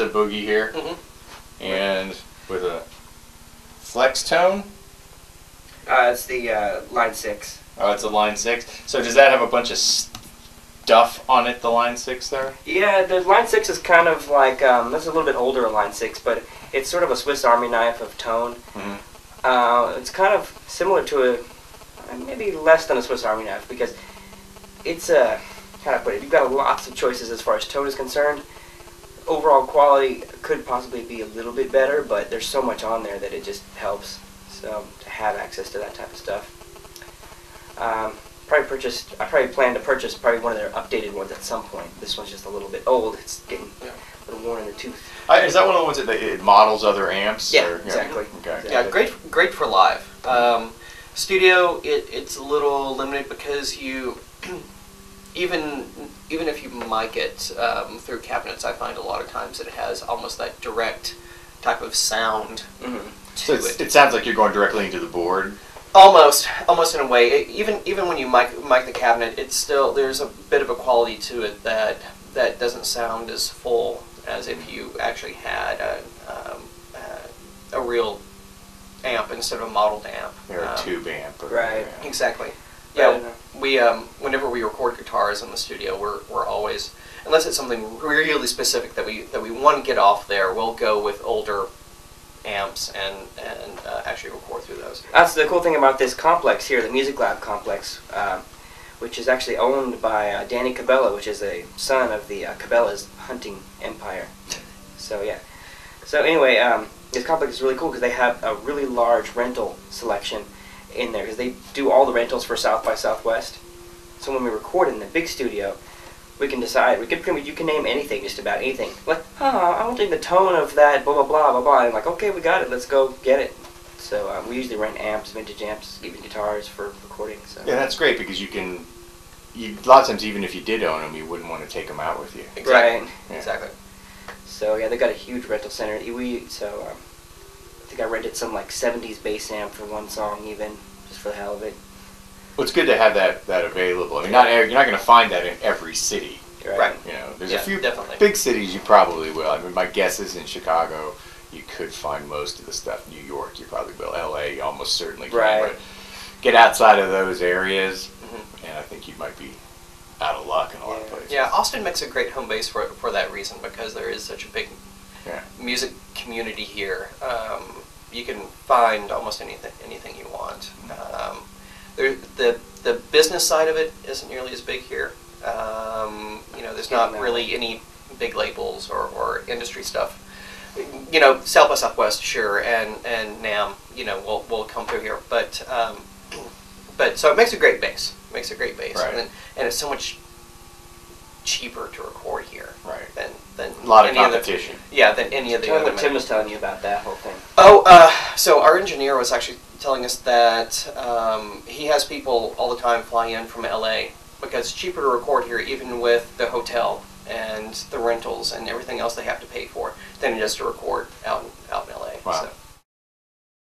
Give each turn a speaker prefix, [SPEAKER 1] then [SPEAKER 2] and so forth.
[SPEAKER 1] Mesa Boogie here, and with a Flextone.
[SPEAKER 2] It's the Line 6.
[SPEAKER 1] Oh, it's a Line 6. So does that have a bunch of stuff on it, the Line 6 there?
[SPEAKER 2] Yeah, the Line 6 is kind of like, that's a little bit older Line 6, but it's sort of a Swiss Army knife of tone. It's kind of similar to maybe less than a Swiss Army knife, because it's how do I put it, you've got lots of choices as far as tone is concerned. Overall quality could possibly be a little bit better, but there's so much on there that it just helps. So to have access to that type of stuff. I probably plan to purchase probably one of their updated ones at some point. This one's just a little bit old. It's getting a little worn in the tooth.
[SPEAKER 1] Is that one of the ones that it models other amps?
[SPEAKER 2] Yeah,
[SPEAKER 1] or,
[SPEAKER 2] exactly.
[SPEAKER 1] Okay.
[SPEAKER 3] Yeah, great for live. Studio, it's a little limited because you, even if you mic it through cabinets, I find a lot of times that it has almost that direct type of sound
[SPEAKER 1] So it sounds like you're going directly into the board.
[SPEAKER 3] Almost in a way. Even when you mic the cabinet, it's still, there's a bit of a quality to it that doesn't sound as full as if you actually had a real amp instead of a modeled amp.
[SPEAKER 1] Or a tube amp.
[SPEAKER 2] Right.
[SPEAKER 3] Exactly. Yeah. We whenever we record guitars in the studio, we're always, unless it's something really specific that we want to get off there, we'll go with older amps and actually record through those.
[SPEAKER 2] That's the cool thing about this complex here, the Music Lab complex, which is actually owned by Danny Cabela, which is a son of the Cabela's hunting empire. So yeah. So anyway, this complex is really cool because they have a really large rental selection in there, because they do all the rentals for South by Southwest. So when we record in the big studio, we can decide, you can name anything, just about anything. Like, I want to the tone of that, blah, blah, blah, blah, blah. And I'm like, okay, we got it, let's go get it. So we usually rent amps, vintage amps, even guitars for recording. So.
[SPEAKER 1] Yeah, that's great, because a lot of times, even if you did own them, you wouldn't want to take them out with you.
[SPEAKER 3] Exactly.
[SPEAKER 2] Right.
[SPEAKER 3] Yeah. Exactly.
[SPEAKER 2] So yeah, they got a huge rental center. I think I rented some like 70s bass amp for one song even, just for the hell of it.
[SPEAKER 1] Well, it's good to have that available. I mean, you're not going to find that in every city.
[SPEAKER 2] Right.
[SPEAKER 1] You know, there's a few
[SPEAKER 3] definitely.
[SPEAKER 1] Big cities you probably will. I mean, my guess is in Chicago, you could find most of the stuff. New York, you probably will. LA, you almost certainly can.
[SPEAKER 2] Right.
[SPEAKER 1] But get outside of those areas, and I think you might be out of luck in a lot of places.
[SPEAKER 3] Yeah, Austin makes a great home base for that reason, because there is such a big music community here. You can find almost anything you want. The business side of it isn't nearly as big here. There's not really any big labels or industry stuff. South by Southwest, sure, and NAMM, will come through here, but so it makes a great base.
[SPEAKER 1] Right.
[SPEAKER 3] And it's so much cheaper to record here.
[SPEAKER 1] Right.
[SPEAKER 3] Than
[SPEAKER 1] A lot of
[SPEAKER 3] any other-
[SPEAKER 1] competition.
[SPEAKER 3] than any of the
[SPEAKER 2] Tell me
[SPEAKER 3] other.
[SPEAKER 2] what Tim was telling you about that whole thing.
[SPEAKER 3] So our engineer was actually telling us that he has people all the time fly in from LA, because it's cheaper to record here, even with the hotel and the rentals and everything else they have to pay for, than it is to record out in LA.
[SPEAKER 1] Wow.
[SPEAKER 3] So.